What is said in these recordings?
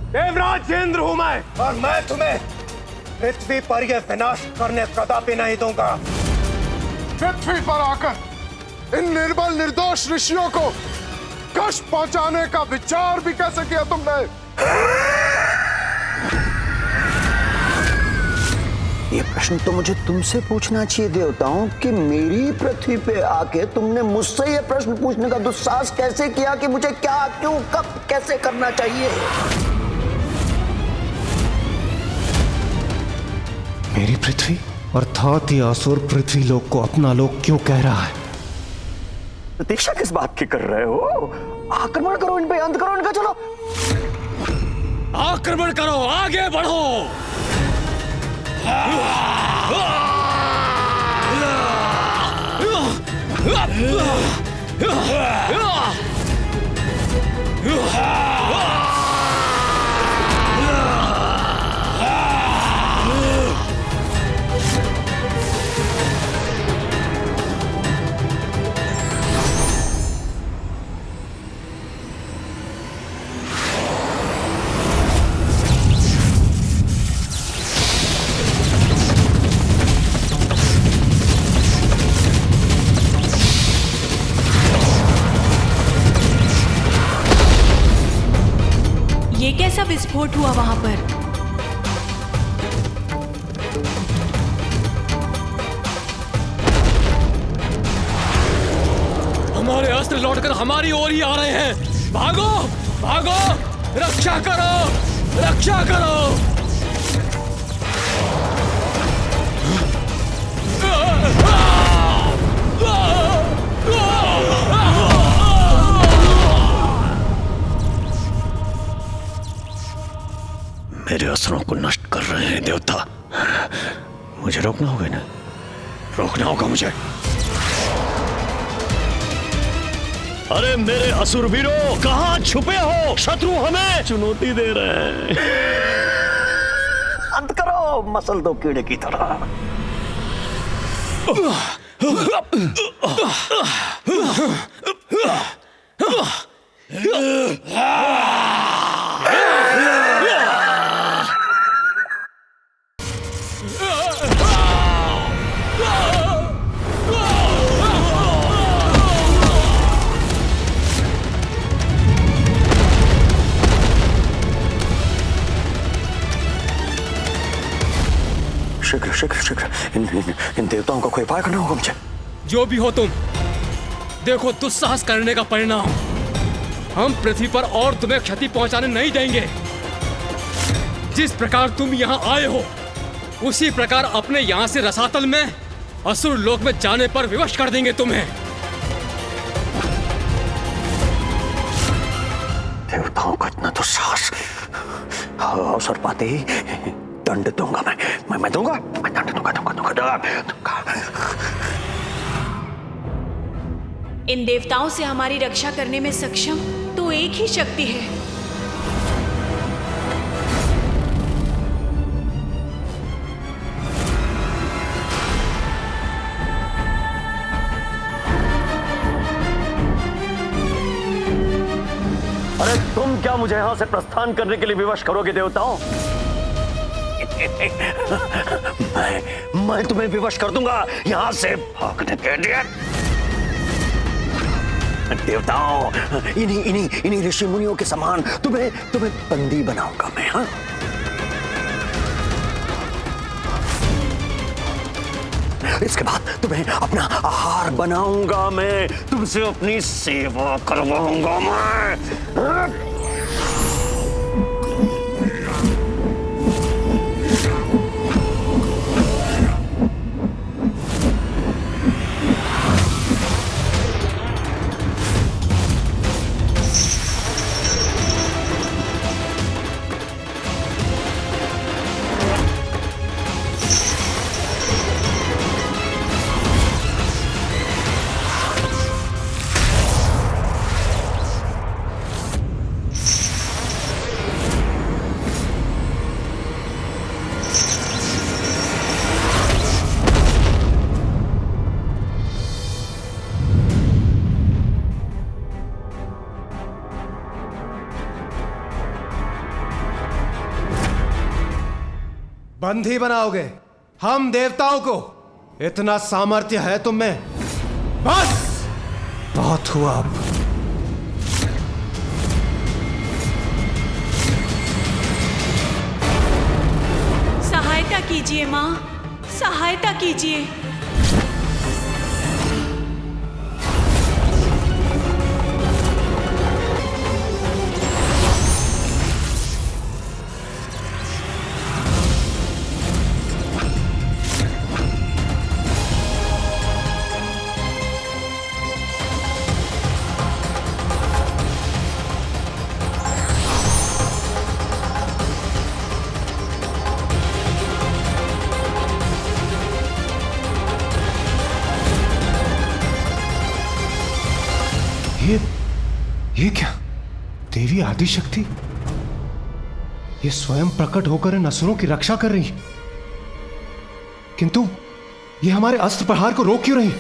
देवराज इंद्र हूं मैं, और मैं तुम्हें पृथ्वी पर यह विनाश करने कदापि नहीं दूंगा। पृथ्वी पर आकर इन निर्बल निर्दोष ऋषियों को कष्ट पहुंचाने का विचार भी कैसे किया तुमने? ये प्रश्न तो मुझे तुमसे पूछना चाहिए देवताओं कि मेरी पृथ्वी पे आके तुमने मुझसे ये प्रश्न पूछने का दुस्साहस कैसे किया कि मुझे क्या, क्यों, कब, कैसे करना चाहिए? मेरी पृथ्वी अर्थात ये असुर पृथ्वी लोक को अपना लोक क्यों कह रहा है? प्रतीक्षा किस बात की कर रहे हो? आक्रमण करो इन पे, अंत करो इनका। चलो आक्रमण करो, आगे बढ़ो। ये कैसा विस्फोट हुआ वहां पर? हमारे अस्त्र लौटकर हमारी ओर ही आ रहे हैं। भागो, भागो, रक्षा करो, रक्षा करो। मेरे असुरों को नष्ट कर रहे हैं देवता। मुझे रोकना होगा ना, रोकना होगा मुझे। अरे मेरे असुर वीरों, कहां छुपे हो? शत्रु हमें चुनौती दे रहे हैं। अंत करो, मसल दो कीड़े की तरह। शीघ्र शीघ्र शीघ्र इन देवताओं का कोई उपाय करना होगा मुझे। जो भी हो तुम, देखो दुस्साहस करने का परिणाम। हम पृथ्वी पर और तुम्हें क्षति पहुंचाने नहीं देंगे। जिस प्रकार तुम यहाँ आए हो, उसी प्रकार अपने यहाँ से रसातल में असुर लोक में जाने पर विवश कर देंगे तुम्हें। देवताओं का इतना दुस्साहस! अवसर पाते ही दंड दूंगा मैं दूंगा, मैं दंड दूंगा। इन देवताओं से हमारी रक्षा करने में सक्षम तो एक ही शक्ति है। अरे तुम क्या मुझे यहां से प्रस्थान करने के लिए विवश करोगे देवताओं? मैं तुम्हें विवश कर दूंगा यहां से भागने के लिए। देवताओं, इन्हीं ऋषि मुनियों के समान तुम्हें बंदी बनाऊंगा मैं। हाँ, इसके बाद तुम्हें अपना आहार बनाऊंगा मैं, तुमसे अपनी सेवा करवाऊंगा मैं। बंदी बनाओगे हम देवताओं को? इतना सामर्थ्य है तुम में? बस बहुत हुआ अब। सहायता कीजिए माँ, सहायता कीजिए। ये क्या? देवी आदिशक्ति ये स्वयं प्रकट होकर इन असुरों की रक्षा कर रही है, किंतु ये हमारे अस्त्र प्रहार को रोक क्यों रही?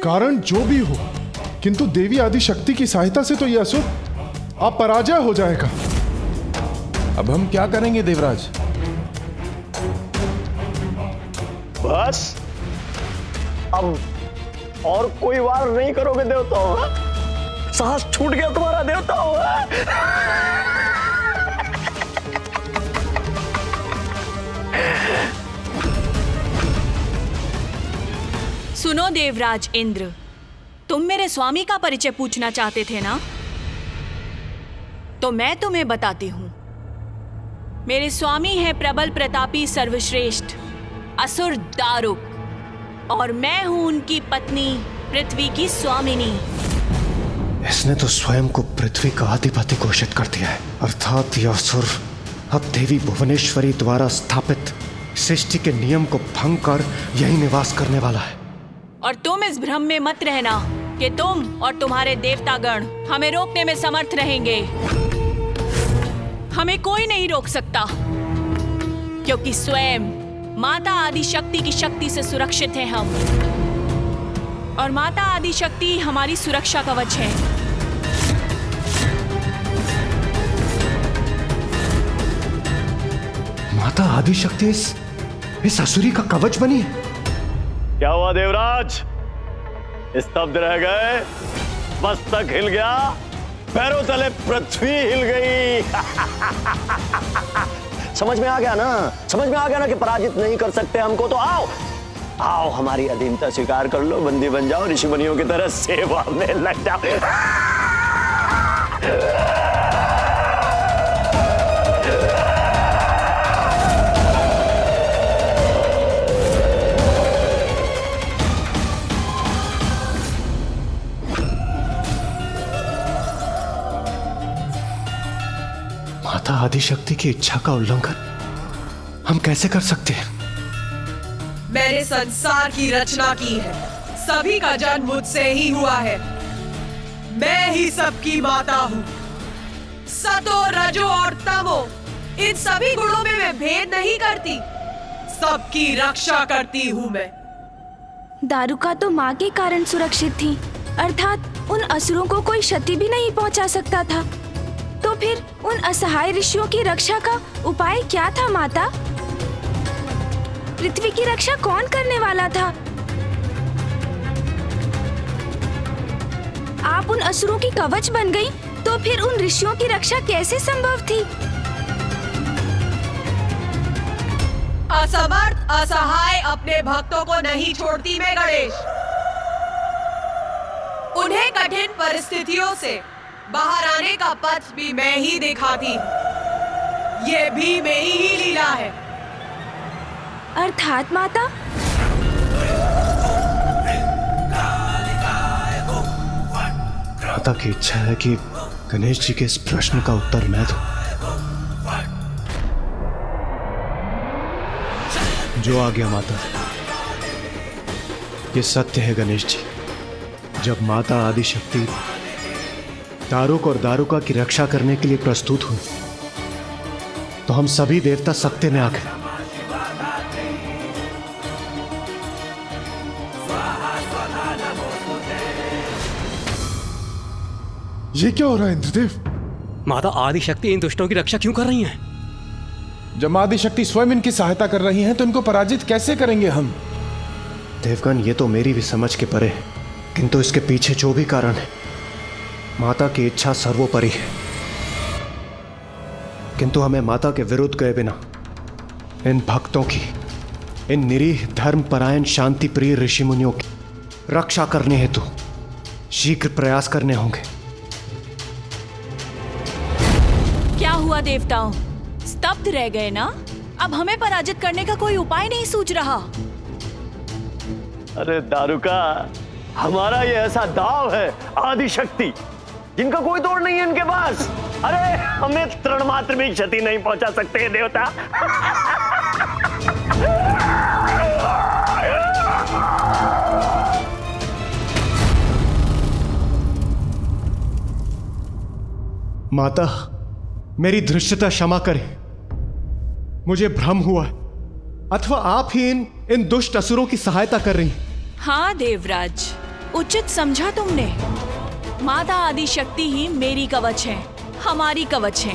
कारण जो भी हो, किंतु देवी आदिशक्ति की सहायता से तो यह असुर अपराजय हो जाएगा। अब हम क्या करेंगे देवराज? बस अब और कोई वार नहीं करोगे देवताओं? साहस छूट गया तुम्हारा देवताओं? सुनो देवराज इंद्र, तुम मेरे स्वामी का परिचय पूछना चाहते थे ना? तो मैं तुम्हें बताती हूं। मेरे स्वामी है प्रबल प्रतापी सर्वश्रेष्ठ असुर दारुक, और मैं हूं उनकी पत्नी पृथ्वी की स्वामिनी। इसने तो स्वयं को पृथ्वी का अधिपति घोषित कर दिया है, अर्थात यह असुर अब देवी भुवनेश्वरी द्वारा स्थापित सृष्टि के नियम को भंग कर यही निवास करने वाला है। और तुम इस भ्रम में मत रहना कि तुम और तुम्हारे देवतागण हमें रोकने में समर्थ रहेंगे। हमें कोई नहीं रोक सकता, क्योंकि स्वयं माता आदिशक्ति की शक्ति से सुरक्षित हैं हम, और माता आदिशक्ति हमारी सुरक्षा कवच है। माता आदिशक्ति इस असुरी का कवच बनी है। क्या हुआ देवराज? स्तब्ध रह गए? मस्तक हिल गया, पैरों तले पृथ्वी हिल गई। समझ में आ गया ना? समझ में आ गया ना कि पराजित नहीं कर सकते हमको? तो आओ आओ, हमारी अधीनता स्वीकार कर लो, बंदी बन जाओ, ऋषि मुनियों की तरह सेवा में लग जाओ। माता आदिशक्ति की इच्छा का उल्लंघन हम कैसे कर सकते हैं? मैंने संसार की रचना की है, सभी का जन्म मुझसे ही हुआ है। मैं ही सबकी माता हूँ। सतो, रजो और तमो, इन सभी गुणों में मैं भेद नहीं करती, सबकी रक्षा करती हूँ मैं। दारुका तो माँ के कारण सुरक्षित थी, अर्थात उन असुरों को कोई क्षति भी नहीं पहुँचा सकता था। तो फिर उन असहाय ऋषियों की रक्षा का उपाय क्या था माता? पृथ्वी की रक्षा कौन करने वाला था? आप उन असुरों की कवच बन गई, तो फिर उन ऋषियों की रक्षा कैसे संभव थी? असमर्थ असहाय अपने भक्तों को नहीं छोड़ती मैं गणेश। उन्हें कठिन परिस्थितियों से बाहर आने का पथ भी मैं ही दिखाती हूँ। ये भी मेरी ही लीला है। अर्थात माता? माता की इच्छा है कि गणेश जी के इस प्रश्न का उत्तर मैं दूं। जो आ गया माता। ये सत्य है गणेश जी, जब माता आदिशक्ति दारुक और दारुका की रक्षा करने के लिए प्रस्तुत हुई, तो हम सभी देवता सत्य में आ गए। ये क्या हो रहा है इंद्रदेव? माता आदिशक्ति इन दुष्टों की रक्षा क्यों कर रही हैं? जब आदिशक्ति स्वयं इनकी सहायता कर रही हैं तो इनको पराजित कैसे करेंगे हम? देवगन, ये तो मेरी भी समझ के परे, किंतु इसके पीछे जो भी कारण है, माता की इच्छा सर्वोपरि है। किंतु हमें माता के विरुद्ध गए बिना इन भक्तों की, इन निरीह धर्मपरायण शांति प्रिय ऋषि मुनियों की रक्षा करने हेतु शीघ्र प्रयास करने होंगे। क्या हुआ देवताओं? स्तब्ध रह गए ना? अब हमें पराजित करने का कोई उपाय नहीं सूझ रहा। अरे दारुका, हमारा ये ऐसा दाव है आदिशक्ति, जिनका कोई तोड़ नहीं है इनके पास। अरे हमें तृण मात्र भी क्षति नहीं पहुंचा सकते देवता। माता, मेरी धृष्टता क्षमा करें, मुझे भ्रम हुआ, अथवा आप ही इन दुष्ट असुरों की सहायता कर रही। हाँ देवराज, उचित समझा तुमने। माता आदिशक्ति ही मेरी कवच है, हमारी कवच है।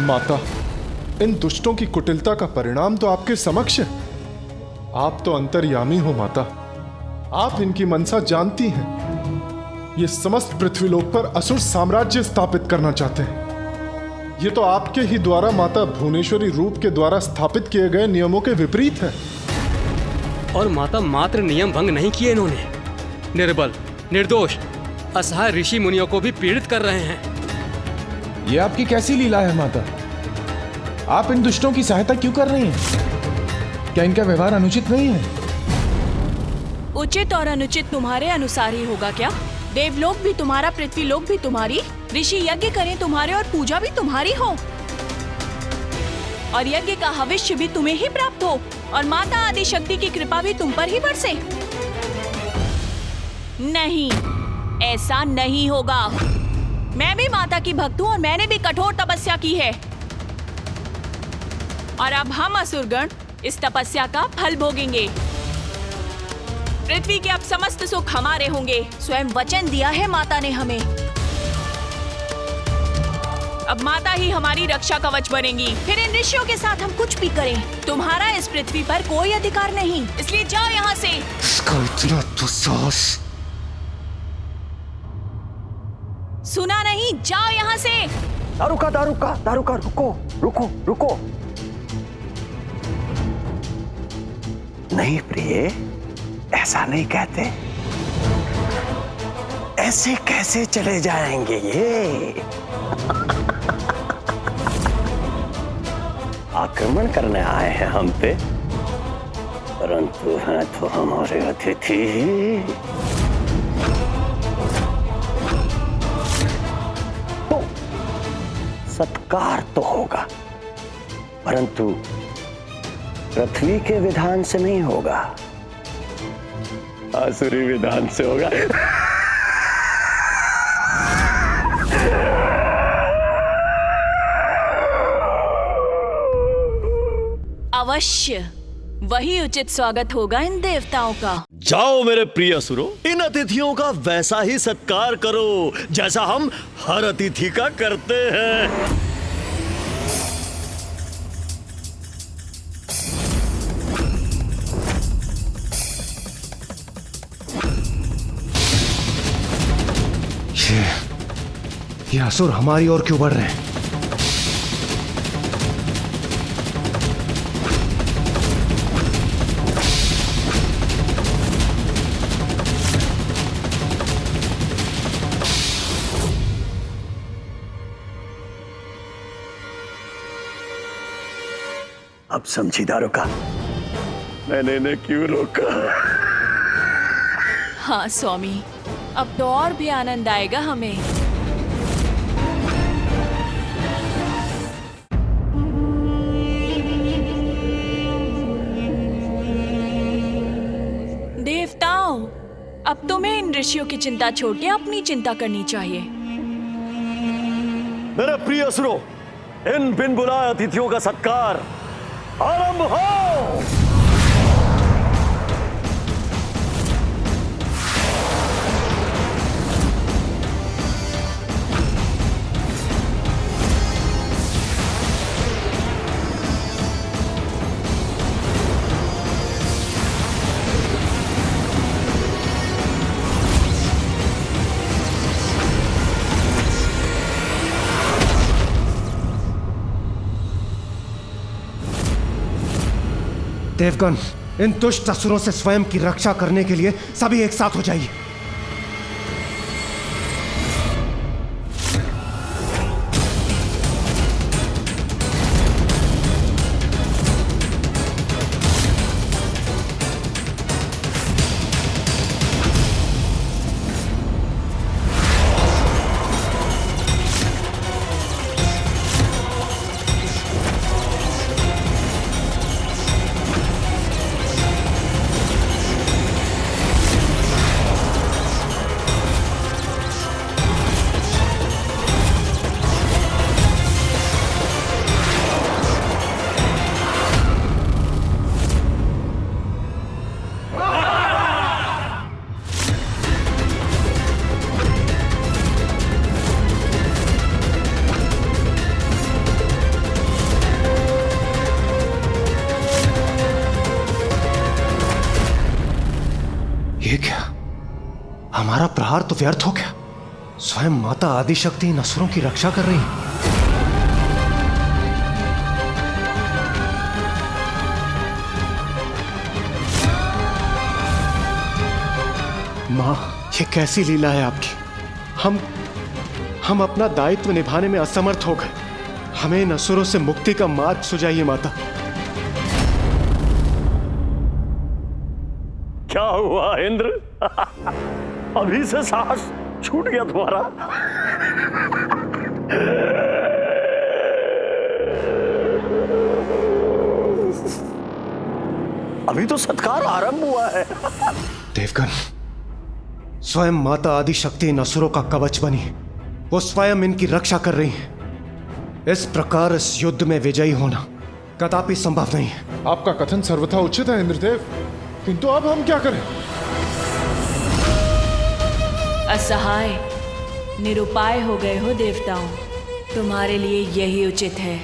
माता, इन दुष्टों की कुटिलता का परिणाम तो आपके समक्ष है। आप तो अंतर्यामी हो माता, आप इनकी मनसा जानती हैं। ये समस्त पृथ्वीलोक पर असुर साम्राज्य स्थापित करना चाहते हैं। ये तो आपके ही द्वारा माता भुवनेश्वरी रूप के द्वारा स्थापित किए गए नियमों के विपरीत है। और माता मात्र नियम भंग नहीं किए इन्होंने, निर्बल, निर्दोष, असहाय ऋषि मुनियों को भी पीड़ित कर रहे हैं। ये आपकी कैसी लीला है माता? आप इन दुष्टों की सहायता क्यों कर रही हैं? क्या इनका व्यवहार अनुचित नहीं है? उचित और अनुचित तुम्हारे अनुसार ही होगा क्या? देवलोक भी तुम्हारा, पृथ्वीलोक भी तुम्हारी, ऋषि यज्ञ करें तुम्हारे और पूजा भी तुम्हारी हो, और यज्ञ का हविष्य भी तुम्हें ही प्राप्त हो, और माता आदिशक्ति की कृपा भी तुम पर ही बरसे। नहीं, ऐसा नहीं होगा। मैं भी माता की भक्त हूँ और मैंने भी कठोर तपस्या की है, और अब हम असुरगण इस तपस्या का फल भोगेंगे। पृथ्वी के अब समस्त सुख हमारे होंगे, स्वयं वचन दिया है माता ने हमें। अब माता ही हमारी रक्षा कवच बनेंगी, फिर इन ऋषियों के साथ हम कुछ भी करें, तुम्हारा इस पृथ्वी पर कोई अधिकार नहीं, इसलिए जाओ यहाँ से। इसका इतना दुस्साहस! सुना नहीं? जाओ यहाँ से। दारुका, दारुका, दारुका, रुको, रुको, रुको। नहीं प्रिय, ऐसा नहीं कहते। ऐसे कैसे चले जाएंगे ये? आक्रमण करने आए हैं हम पे, परंतु हैं तो हमारे अतिथि। तो सत्कार तो होगा, परंतु पृथ्वी के विधान से नहीं होगा, आसुरी विधान से होगा। अवश्य, वही उचित स्वागत होगा इन देवताओं का। जाओ मेरे प्रिय असुरों, इन अतिथियों का वैसा ही सत्कार करो जैसा हम हर अतिथि का करते हैं। ये असुर हमारी ओर क्यों बढ़ रहे हैं? अब समझी दारुका, मैंने इन्हें क्यों रोका। हाँ स्वामी, अब तो और भी आनंद आएगा हमें। देवताओं, अब तुम्हें इन ऋषियों की चिंता छोड़ के अपनी चिंता करनी चाहिए। मेरे प्रिय असुरों, इन बिन बुलाए अतिथियों का सत्कार आरंभ हो। देवगण, इन दुष्ट असुरों से स्वयं की रक्षा करने के लिए सभी एक साथ हो जाइए। ये क्या? हमारा प्रहार तो व्यर्थ हो गया। स्वयं माता आदिशक्ति इन असुरों की रक्षा कर रही है। मां, ये कैसी लीला है आपकी? हम अपना दायित्व निभाने में असमर्थ हो गए। हमें इन असुरों से मुक्ति का मार्ग सुझाइए माता। क्या हुआ इंद्र? अभी से साहस छूट गया तुम्हारा? अभी तो सत्कार आरंभ हुआ है। देवगण, स्वयं माता आदिशक्ति इन असुरों का कवच बनी। वो स्वयं इनकी रक्षा कर रही है। इस प्रकार इस युद्ध में विजयी होना कदापि संभव नहीं है। आपका कथन सर्वथा उचित है इंद्रदेव, किंतु अब हम क्या करें? असहाय निरुपाय हो गए हो देवताओं, तुम्हारे लिए यही उचित है।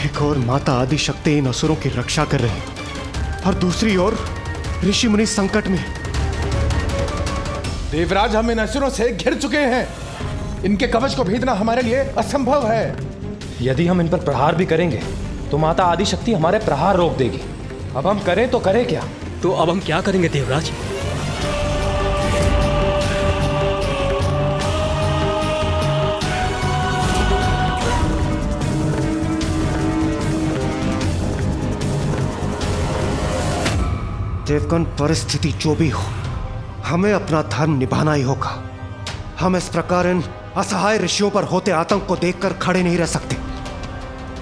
एक और माता आदिशक्ति इन असुरों की रक्षा कर रही है और दूसरी ओर ऋषि मुनि संकट में। देवराज, हम इन असुरों से घिर चुके हैं। इनके कवच को भेदना हमारे लिए असंभव है। यदि हम इन पर प्रहार भी करेंगे तो माता आदिशक्ति हमारे प्रहार रोक देगी। अब हम करें तो करें क्या? तो अब हम क्या करेंगे देवराज? देवगण, परिस्थिति जो भी हो, हमें अपना धर्म निभाना ही होगा। हम इस प्रकार इन असहाय ऋषियों पर होते आतंक को देखकर खड़े नहीं रह सकते।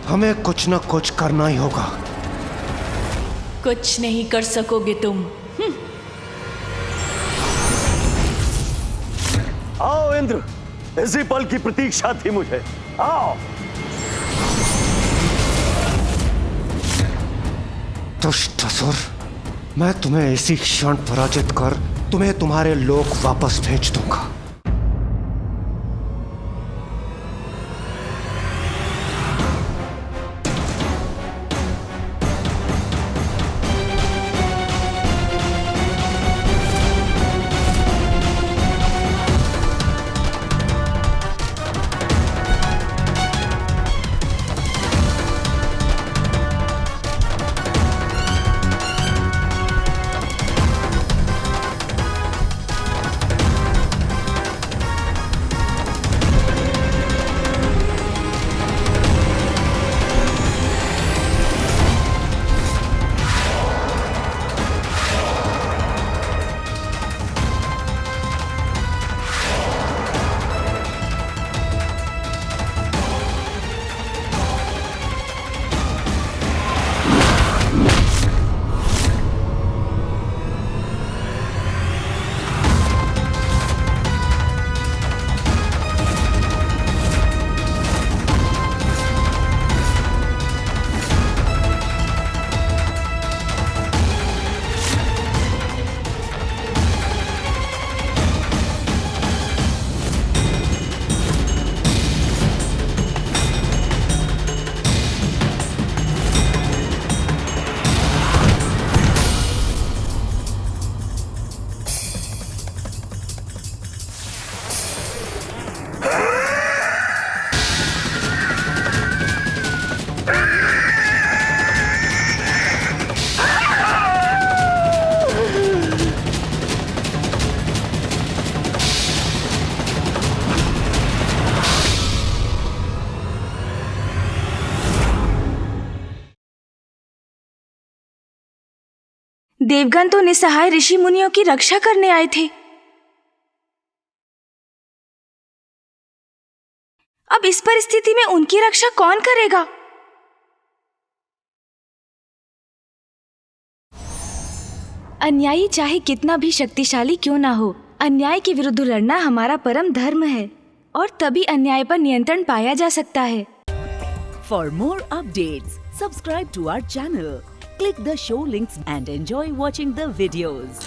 हमें कुछ न कुछ करना ही होगा। कुछ नहीं कर सकोगे तुम। आओ इंद्र, इसी पल की प्रतीक्षा थी मुझे। आओ। दुष्ट असुर, मैं तुम्हें इसी क्षण पराजित कर तुम्हें तुम्हारे लोक वापस भेज दूंगा। देवगण तो निसहाय ऋषि मुनियों की रक्षा करने आए थे। अब इस परिस्थिति में उनकी रक्षा कौन करेगा? अन्यायी चाहे कितना भी शक्तिशाली क्यों ना हो, अन्याय के विरुद्ध लड़ना हमारा परम धर्म है और तभी अन्याय पर नियंत्रण पाया जा सकता है। For more updates, subscribe to our channel, click the show links and enjoy watching the videos.